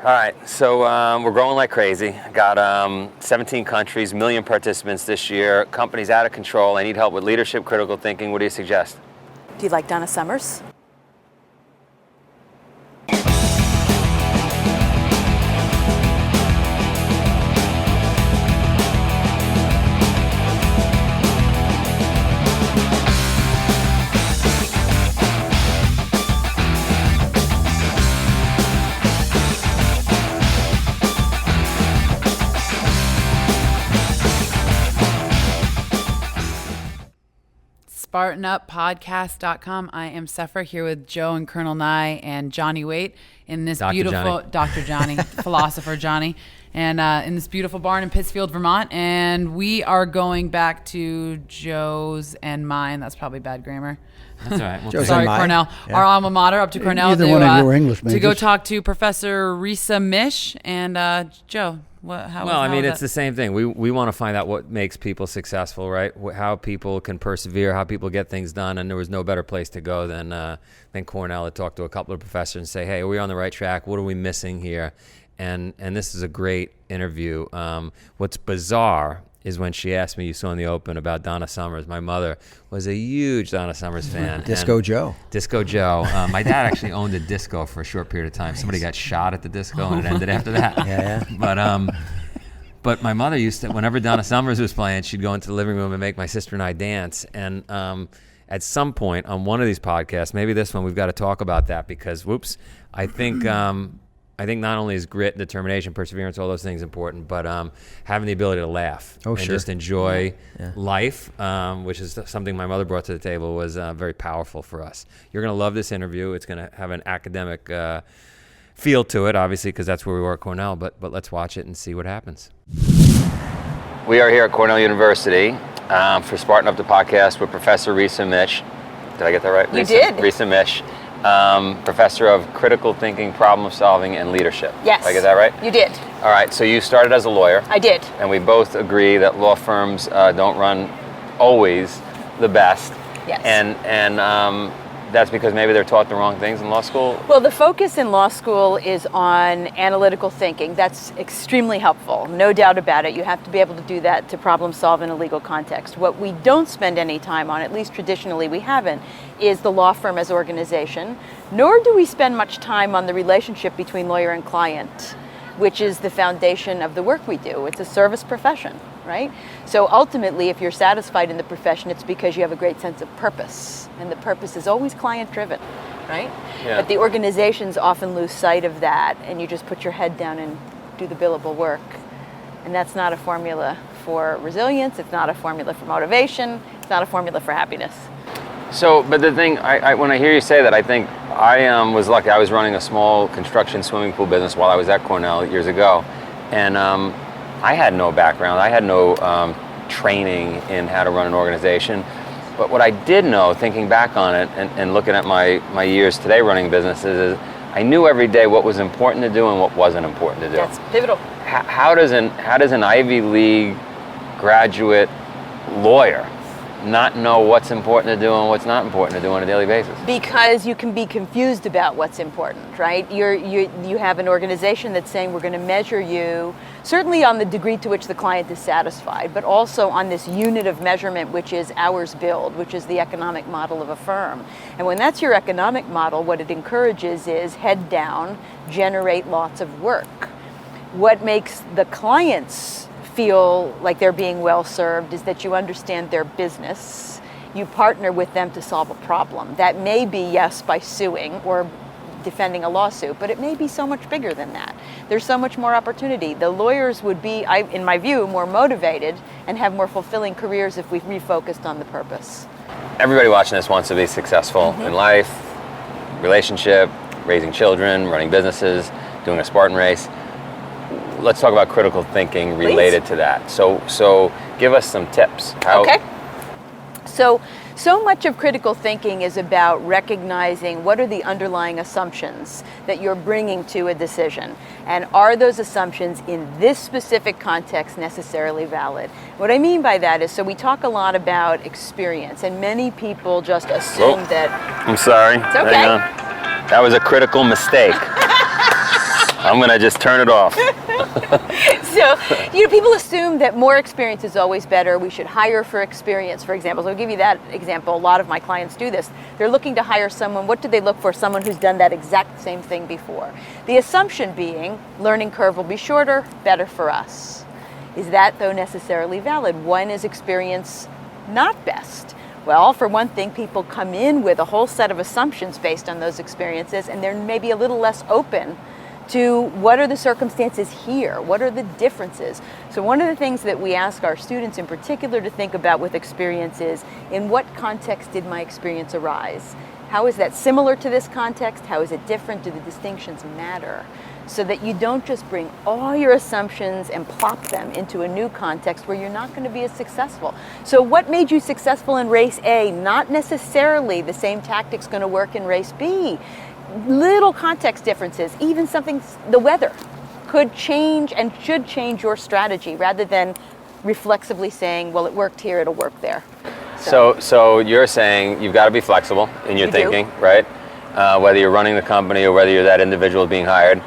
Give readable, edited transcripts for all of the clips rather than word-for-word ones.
All right, so we're growing like crazy. Got 17 countries, million participants this year. Company's out of control. I need help with leadership, critical thinking. What do you suggest? Do you like Donna Summers? SpartanUpPodcast.com. I am Sephra here with Joe and Colonel Nye and Johnny Waite in this Dr. beautiful Johnny. Dr. Johnny, philosopher Johnny, and in this beautiful barn in Pittsfield, Vermont. And we are going back to Joe's and mine. That's probably bad grammar. That's all right. Joe's Sorry, and mine. Cornell. Yeah. Our alma mater up to Cornell. Neither one of you were English to go majors. talk to Professor Risa Mish and Joe. It's the same thing. We want to find out what makes people successful, right? How people can persevere, how people get things done, and there was no better place to go than Cornell to talk to a couple of professors and say, hey, are we on the right track? What are we missing here? And this is a great interview. What's bizarre is when she asked me, you saw in the open, about Donna Summers. My mother was a huge Donna Summers fan. Disco Joe. Disco Joe. My dad actually owned a disco for a short period of time. Nice. Somebody got shot at the disco and it ended after that. Yeah. But my mother used to, whenever Donna Summers was playing, she'd go into the living room and make my sister and I dance. And at some point on one of these podcasts, maybe this one, we've got to talk about that because, I think not only is grit, determination, perseverance, all those things important, but having the ability to laugh and just enjoy life, which is something my mother brought to the table, was very powerful for us. You're going to love this interview. It's going to have an academic feel to it, obviously, because that's where we were at Cornell, but let's watch it and see what happens. We are here at Cornell University for Spartan Up the Podcast with Professor Risa Mish. Did I get that right? You did. Risa Mish. Professor of critical thinking, problem solving, and leadership. Yes. Did I get that right? You did. All right, so you started as a lawyer. I did. And we both agree that law firms don't run always the best. Yes. And that's because maybe they're taught the wrong things in law school? Well, the focus in law school is on analytical thinking. That's extremely helpful, no doubt about it. You have to be able to do that to problem solve in a legal context. What we don't spend any time on, at least traditionally we haven't, is the law firm as organization, nor do we spend much time on the relationship between lawyer and client, which is the foundation of the work we do. It's a service profession, right? So ultimately, if you're satisfied in the profession, it's because you have a great sense of purpose, and the purpose is always client-driven, right? Yeah. But the organizations often lose sight of that, and you just put your head down and do the billable work. And that's not a formula for resilience, it's not a formula for motivation, it's not a formula for happiness. So, but the thing, when I hear you say that, I think I was lucky. I was running a small construction swimming pool business while I was at Cornell years ago, and I had no background. I had no training in how to run an organization. But what I did know, thinking back on it and looking at my years today running businesses, is I knew every day what was important to do and what wasn't important to do. That's pivotal. How does an Ivy League graduate lawyer not know what's important to do and what's not important to do on a daily basis? Because you can be confused about what's important, right? You have an organization that's saying we're going to measure you, certainly on the degree to which the client is satisfied, but also on this unit of measurement, which is hours billed, which is the economic model of a firm. And when that's your economic model, what it encourages is head down, generate lots of work. What makes the clients feel like they're being well served is that you understand their business. You partner with them to solve a problem. That may be, yes, by suing or defending a lawsuit, but it may be so much bigger than that. There's so much more opportunity. The lawyers would be, in my view, more motivated and have more fulfilling careers if we refocused on the purpose. Everybody watching this wants to be successful in life, relationship, raising children, running businesses, doing a Spartan race. Let's talk about critical thinking related to that. So give us some tips. Okay. So much of critical thinking is about recognizing what are the underlying assumptions that you're bringing to a decision, and are those assumptions in this specific context necessarily valid? What I mean by that is, so we talk a lot about experience, and many people just assume that... I'm sorry. It's okay. Hang on. That was a critical mistake. I'm going to just turn it off. So, people assume that more experience is always better. We should hire for experience, for example. So I'll give you that example. A lot of my clients do this. They're looking to hire someone. What do they look for? Someone who's done that exact same thing before. The assumption being, learning curve will be shorter, better for us. Is that, though, necessarily valid? When is experience not best? Well, for one thing, people come in with a whole set of assumptions based on those experiences, and they're maybe a little less open to what are the circumstances here? What are the differences? So one of the things that we ask our students in particular to think about with experience is, in what context did my experience arise? How is that similar to this context? How is it different? Do the distinctions matter? So that you don't just bring all your assumptions and plop them into a new context where you're not going to be as successful. So what made you successful in race A? Not necessarily the same tactics going to work in race B. Little context differences, even something, the weather, could change and should change your strategy rather than reflexively saying, well, it worked here, it'll work there. So you're saying you've got to be flexible in your thinking, right? Whether you're running the company or whether you're that individual being hired,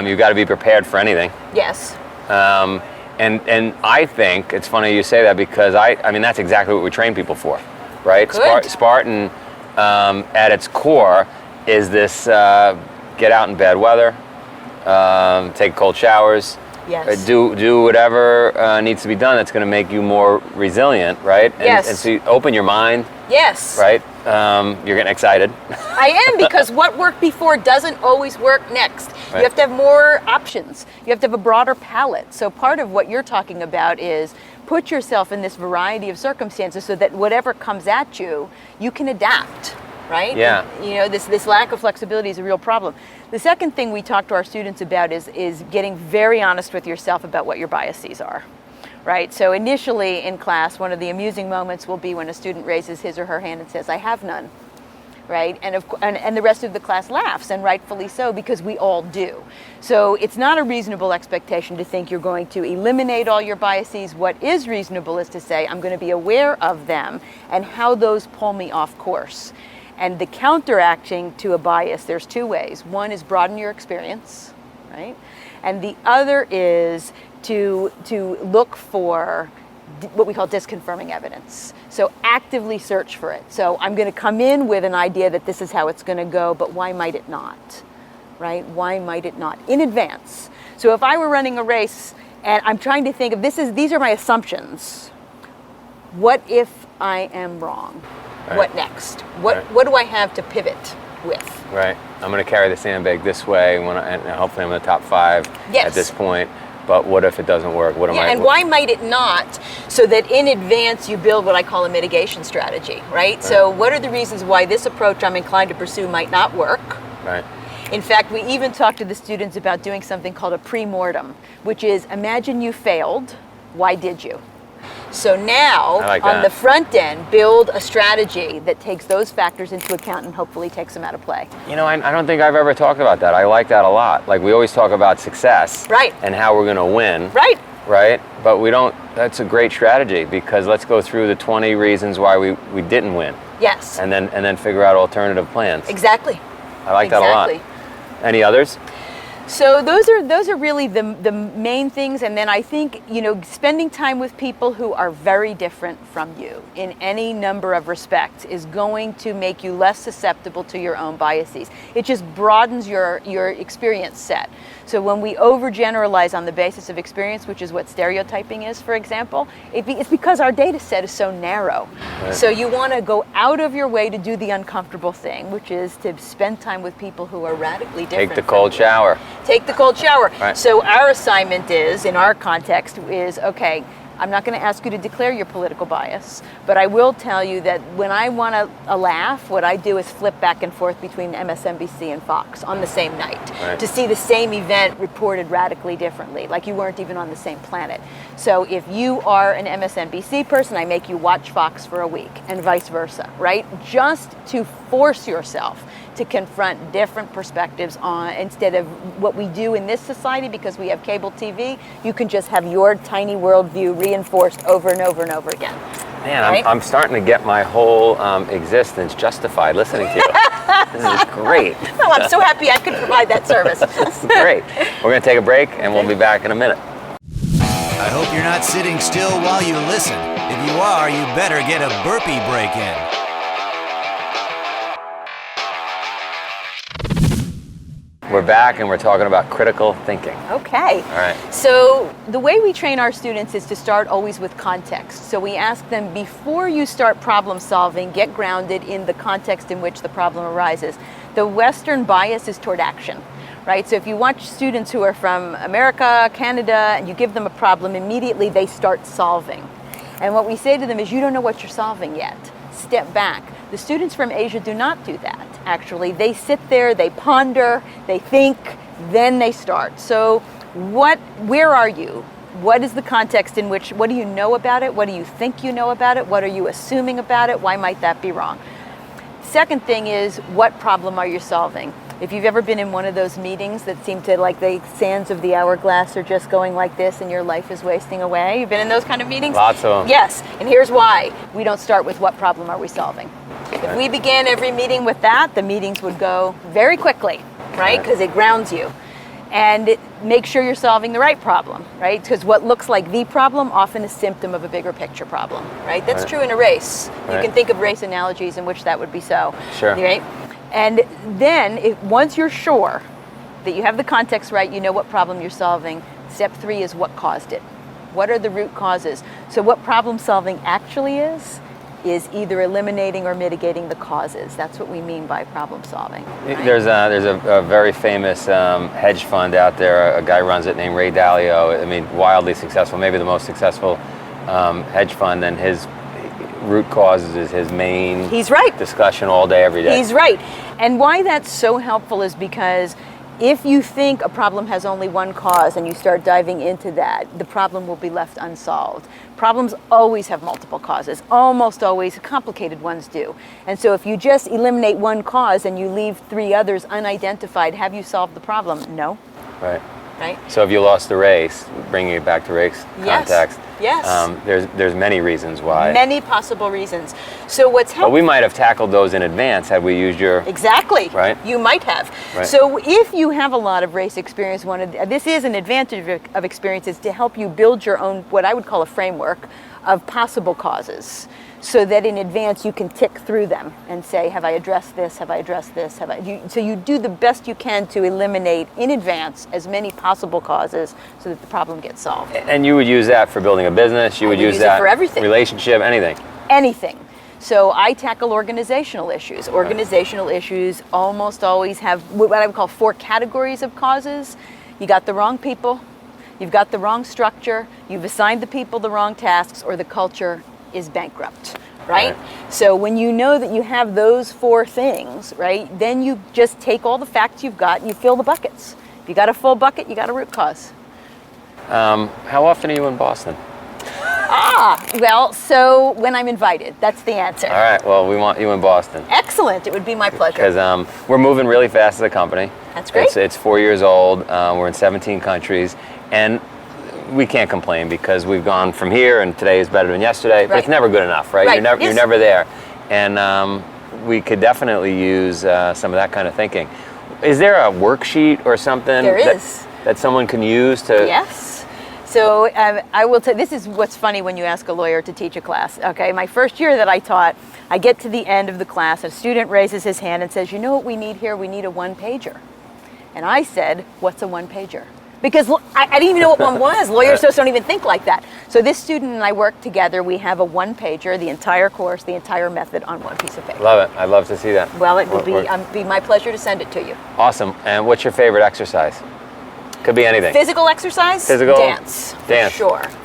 you've got to be prepared for anything. Yes. And I think it's funny you say that because I mean that's exactly what we train people for, right? Spartan at its core is this get out in bad weather, take cold showers, yes. do whatever needs to be done that's going to make you more resilient, right? Yes. And so you open your mind. Yes. Right? You're getting excited. I am, because what worked before doesn't always work next. Right. You have to have more options. You have to have a broader palette. So part of what you're talking about is put yourself in this variety of circumstances so that whatever comes at you, you can adapt. Right? Yeah. And, this lack of flexibility is a real problem. The second thing we talk to our students about is getting very honest with yourself about what your biases are. Right? So initially in class, one of the amusing moments will be when a student raises his or her hand and says, I have none. Right? And the rest of the class laughs, and rightfully so, because we all do. So it's not a reasonable expectation to think you're going to eliminate all your biases. What is reasonable is to say, I'm going to be aware of them and how those pull me off course. And the counteracting to a bias, there's two ways. One is broaden your experience, right? And the other is to look for what we call disconfirming evidence. So actively search for it. So I'm going to come in with an idea that this is how it's going to go, but why might it not, right? Why might it not? In advance. So if I were running a race and I'm trying to think of these are my assumptions. What if I am wrong? Right. What next? What do I have to pivot with? Right. I'm going to carry the sandbag this way, and hopefully I'm in the top 5 yes. at this point. But what if it doesn't work? And why might it not? So that in advance you build what I call a mitigation strategy, right? So what are the reasons why this approach I'm inclined to pursue might not work? Right. In fact, we even talk to the students about doing something called a pre-mortem, which is imagine you failed. Why did you? So now, on the front end, build a strategy that takes those factors into account and hopefully takes them out of play. I don't think I've ever talked about that. I like that a lot. Like, we always talk about success. Right. And how we're going to win. Right. Right? But we don't, that's a great strategy, because let's go through the 20 reasons why we didn't win. Yes. And then figure out alternative plans. Exactly. I like that a lot. Any others? So those are really the main things, and then I think spending time with people who are very different from you in any number of respects is going to make you less susceptible to your own biases. It just broadens your experience set. So when we overgeneralize on the basis of experience, which is what stereotyping is, for example, it's because our data set is so narrow. Right. So you want to go out of your way to do the uncomfortable thing, which is to spend time with people who are radically different. Take the cold shower. Take the cold shower. Right. So our assignment is, in our context, is, okay, I'm not going to ask you to declare your political bias, but I will tell you that when I want a laugh, what I do is flip back and forth between MSNBC and Fox on the same night to see the same event reported radically differently, like you weren't even on the same planet. So if you are an MSNBC person, I make you watch Fox for a week, and vice versa, right? Just to force yourself to confront different perspectives on, instead of what we do in this society, because we have cable TV, you can just have your tiny worldview reinforced over and over and over again. Man, right? I'm starting to get my whole existence justified listening to you. This is great. Oh, I'm so happy I could provide that service. This is great. We're going to take a break, and we'll be back in a minute. I hope you're not sitting still while you listen. If you are, you better get a burpee break in. We're back, and we're talking about critical thinking. Okay. All right. So the way we train our students is to start always with context. So we ask them, before you start problem solving, get grounded in the context in which the problem arises. The Western bias is toward action, right? So if you watch students who are from America, Canada, and you give them a problem, immediately they start solving. And what we say to them is, you don't know what you're solving yet. Step back. The students from Asia do not do that, actually. They sit there, they ponder, they think, then they start. So where are you? What is the context in which, what do you know about it? What do you think you know about it? What are you assuming about it? Why might that be wrong? Second thing is, what problem are you solving? If you've ever been in one of those meetings that seem to, like, the sands of the hourglass are just going like this and your life is wasting away. You've been in those kind of meetings? Lots of them. Yes, and here's why. We don't start with what problem are we solving. If we began every meeting with that, the meetings would go very quickly, right? Because it grounds you. And make sure you're solving the right problem, right? Because what looks like the problem often is a symptom of a bigger picture problem, right? That's true in a race. You can think of race analogies in which that would be so. Sure. Right? And then, once you're sure that you have the context right, you know what problem you're solving, step 3 is what caused it. What are the root causes? So what problem solving actually is either eliminating or mitigating the causes. That's what we mean by problem solving. Right? There's a very famous hedge fund out there. A guy runs it named Ray Dalio. I mean, wildly successful, maybe the most successful hedge fund, and his root causes is his main discussion all day, every day. He's right. And why that's so helpful is because if you think a problem has only one cause and you start diving into that, the problem will be left unsolved. Problems always have multiple causes, almost always. Complicated ones do. And so if you just eliminate one cause and you leave 3 others unidentified, have you solved the problem? No. Right. Right? So if you lost the race, bringing it back to race context, Yes. There's many reasons why. Many possible reasons. So what's helpful? But we might have tackled those in advance had we used your... Exactly. Right? You might have. Right. So if you have a lot of race experience, this is an advantage of experiences to help you build your own, what I would call a framework of possible causes, so that in advance you can tick through them and say, have I addressed this? Have I addressed this? So you do the best you can to eliminate in advance as many possible causes so that the problem gets solved. And you would use that for building a business? You would use that for everything. Relationship, anything? Anything. So I tackle organizational issues. Organizational issues almost always have what I would call 4 categories of causes. You got the wrong people, you've got the wrong structure, you've assigned the people the wrong tasks, or the culture is bankrupt, right? So when you know that you have those 4 things, right, then you just take all the facts you've got and you fill the buckets. If you got a full bucket, you got a root cause. How often are you in Boston? Well, so when I'm invited, that's the answer. All right, well, we want you in Boston. Excellent, it would be my pleasure. Because we're moving really fast as a company. That's great. It's 4 years old, we're in 17 countries, and we can't complain because we've gone from here and today is better than yesterday, but it's never good enough, right? You're never there. And we could definitely use some of that kind of thinking. Is there a worksheet or something that someone can use to... Yes. So I will tell, this is what's funny when you ask a lawyer to teach a class, okay? My first year that I taught, I get to the end of the class, a student raises his hand and says, you know what we need here? We need a 1-pager. And I said, what's a 1-pager? Because I didn't even know what one was. Lawyers just don't even think like that. So this student and I work together. We have a 1-pager, the entire course, the entire method on one piece of paper. Love it. I'd love to see that. Well, it will be my pleasure to send it to you. Awesome. And what's your favorite exercise? Could be anything. Physical exercise? Physical? Dance.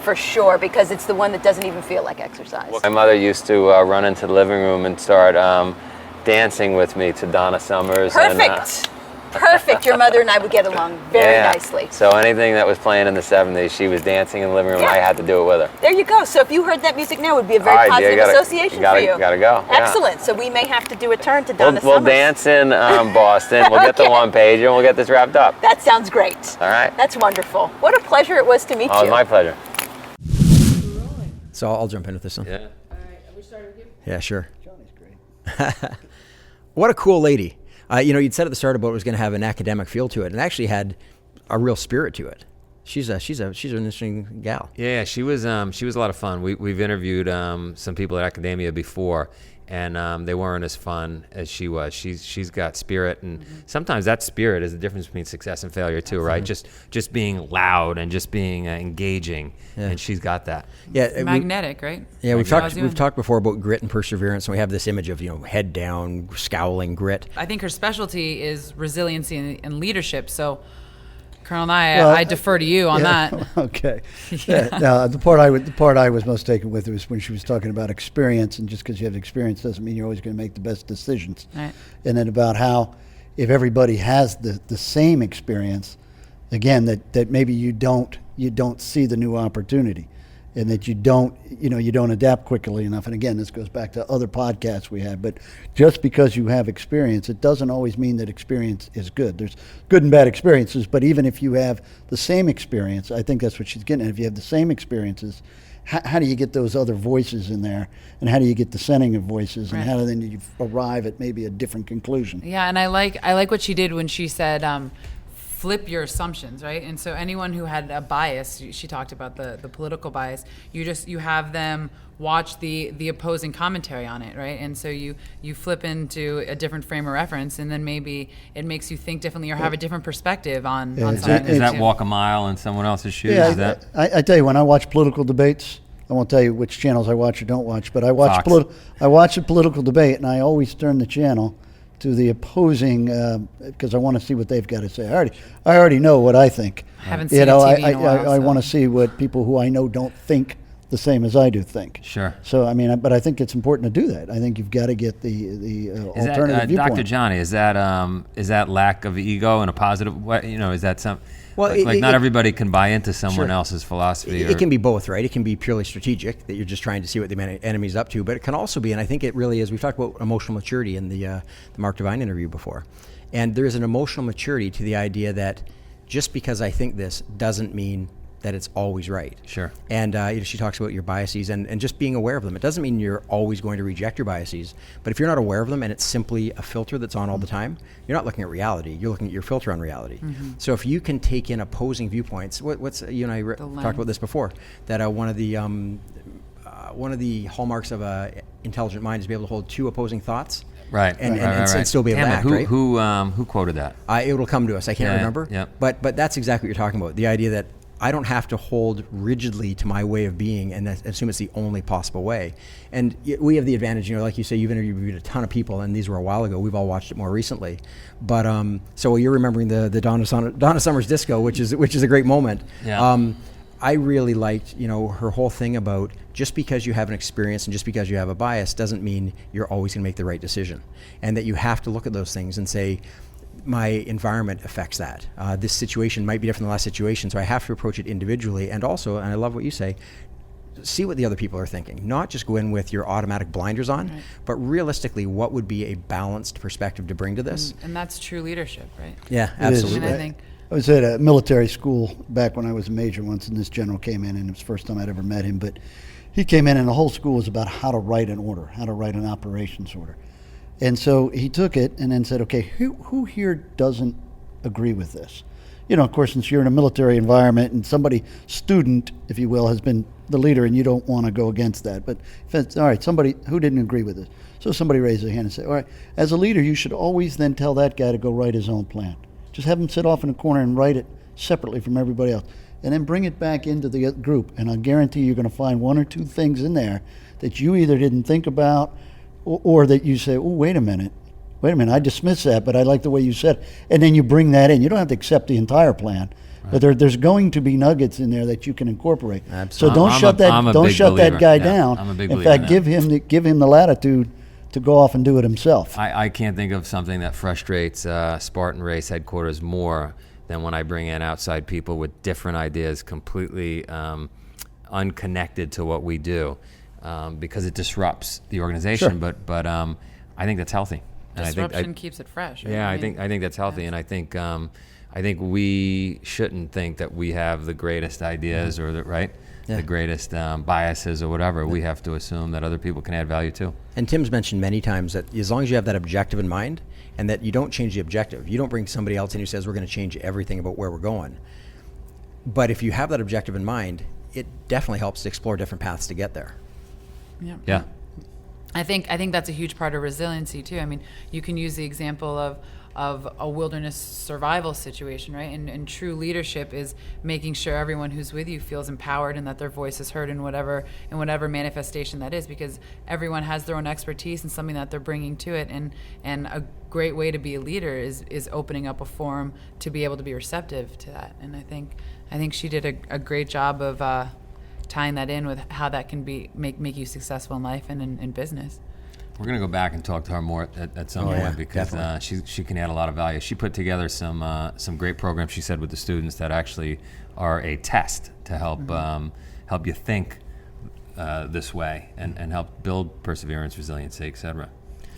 For sure, because it's the one that doesn't even feel like exercise. My mother used to run into the living room and start dancing with me to Donna Summers. Perfect. Perfect. Your mother and I would get along very nicely. So anything that was playing in the 70s, she was dancing in the living room. I had to do it with her. There you go. So if you heard that music now, it would be a very positive association for you. Gotta go. Excellent. So we may have to do a turn to Donna Summers. We'll dance in Boston. We'll get the 1-pager and we'll get this wrapped up. That sounds great. All right. That's wonderful. What a pleasure it was to meet you. Oh, my pleasure. So I'll jump in with this one. Yeah. All right, are we starting with you? Yeah, sure. Johnny's great. What a cool lady. You'd said at the start about it was going to have an academic feel to it, and it actually had a real spirit to it. She's an interesting gal. Yeah, she was a lot of fun. We've interviewed some people at academia before, and they weren't as fun as she was. She's got spirit, and sometimes that spirit is the difference between success and failure too, right? Just being loud and just being engaging, and she's got that. Yeah, it's magnetic, right? Yeah, we've talked before about grit and perseverance, and we have this image of head down, scowling grit. I think her specialty is resiliency and leadership. So, Colonel Nye, I defer to you on that. Okay. Now, the part I was most taken with was when she was talking about experience, and just because you have experience doesn't mean you're always going to make the best decisions. Right. And then about how if everybody has the same experience, again, that maybe you don't see the new opportunity, and that you don't adapt quickly enough. And again, this goes back to other podcasts we had, but just because you have experience, it doesn't always mean that experience is good. There's good and bad experiences, but even if you have the same experience, I think that's what she's getting at. If you have the same experiences, how do you get those other voices in there, and how do you get dissenting of voices, and how do then you arrive at maybe a different conclusion? Yeah, and I like what she did when she said, flip your assumptions, right? And so anyone who had a bias, she talked about the political bias, you have them watch the opposing commentary on it, right? And so you flip into a different frame of reference, and then maybe it makes you think differently or have a different perspective on something. Is that walk a mile in someone else's shoes? Yeah, I tell you, when I watch political debates, I won't tell you which channels I watch or don't watch, but I watch a political debate, and I always turn the channel to the opposing, because I want to see what they've got to say. I already know what I think. I haven't seen TV in a while, I want to see what people who I know don't think the same as I do think. Sure. So but I think it's important to do that. I think you've got to get the alternative viewpoint. Dr. Johnny, is that lack of ego in a positive way? Is that some? Well, not everybody can buy into someone else's philosophy. It can be both, right? It can be purely strategic, that you're just trying to see what the enemy's up to, but it can also be, and I think it really is, we've talked about emotional maturity in the Mark Devine interview before, and there is an emotional maturity to the idea that just because I think this doesn't mean that it's always right. Sure. And she talks about your biases and just being aware of them. It doesn't mean you're always going to reject your biases, but if you're not aware of them and it's simply a filter that's on all the time, you're not looking at reality. You're looking at your filter on reality. Mm-hmm. So if you can take in opposing viewpoints, what's you and I talked about this before, that one of the hallmarks of an intelligent mind is to be able to hold two opposing thoughts. Right. And still be able to act, right? Who quoted that? It'll come to us. I can't remember. Yeah. But that's exactly what you're talking about. The idea that I don't have to hold rigidly to my way of being and assume it's the only possible way. And we have the advantage, like you say, you've interviewed a ton of people, and these were a while ago. We've all watched it more recently. But so you're remembering the Donna Summer's disco, which is a great moment. Yeah. I really liked, her whole thing about just because you have an experience and just because you have a bias doesn't mean you're always going to make the right decision, and that you have to look at those things and say, my environment affects that. This situation might be different than the last situation, so I have to approach it individually. And also, and I love what you say, see what the other people are thinking. Not just go in with your automatic blinders on, right, but realistically, what would be a balanced perspective to bring to this? And that's true leadership, right? Yeah, absolutely. And I think I was at a military school back when I was a major once, and this general came in, and it was the first time I'd ever met him, but he came in, and the whole school was about how to write an order, how to write an operations order. And so he took it and then said, okay, who here doesn't agree with this? Of course, since you're in a military environment and student, if you will, has been the leader, and you don't want to go against that. But if it's, all right, somebody who didn't agree with this. So somebody raised their hand and said, all right, as a leader, you should always then tell that guy to go write his own plan. Just have him sit off in a corner and write it separately from everybody else. And then bring it back into the group. And I guarantee you're going to find one or two things in there that you either didn't think about, or that you say, oh, wait a minute, I dismiss that, but I like the way you said it. And then you bring that in. You don't have to accept the entire plan, right, but there's going to be nuggets in there that you can incorporate. Absolutely. So don't shut that guy down. I'm a big in fact, give him the latitude to go off and do it himself. I can't think of something that frustrates Spartan Race headquarters more than when I bring in outside people with different ideas, completely unconnected to what we do. Because it disrupts the organization, sure, but I think that's healthy. And disruption keeps it fresh. Right? Yeah, I think that's healthy, and I think I think we shouldn't think that we have the greatest ideas or the greatest biases or whatever. We have to assume that other people can add value too. And Tim's mentioned many times that as long as you have that objective in mind and that you don't change the objective, you don't bring somebody else in who says we're going to change everything about where we're going. But if you have that objective in mind, it definitely helps to explore different paths to get there. Yeah. I think that's a huge part of resiliency too. I mean, you can use the example of a wilderness survival situation, right? And true leadership is making sure everyone who's with you feels empowered and that their voice is heard in whatever manifestation that is, because everyone has their own expertise and something that they're bringing to it. And a great way to be a leader is opening up a forum to be able to be receptive to that. And I think she did a great job of tying that in with how that can make you successful in life and in business. We're going to go back and talk to her more at some point because she can add a lot of value. She put together some great programs, she said, with the students that actually are a test to help help you think this way and help build perseverance, resiliency, et cetera.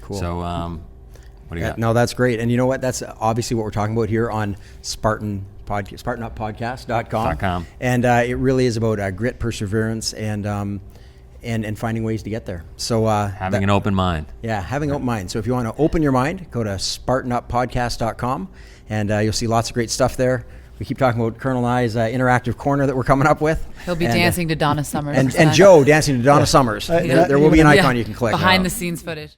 Cool. So what do you got? No, that's great. And you know what? That's obviously what we're talking about here on SpartanUpPodcast.com. And it really is about grit, perseverance, and finding ways to get there. So having an open mind. Yeah, having an open mind. So if you want to open your mind, go to SpartanUpPodcast.com, and you'll see lots of great stuff there. We keep talking about Colonel and I's interactive corner that we're coming up with. He'll be dancing to Donna Summers. And Joe dancing to Donna Summers. There will be an icon you can click. Behind the scenes footage.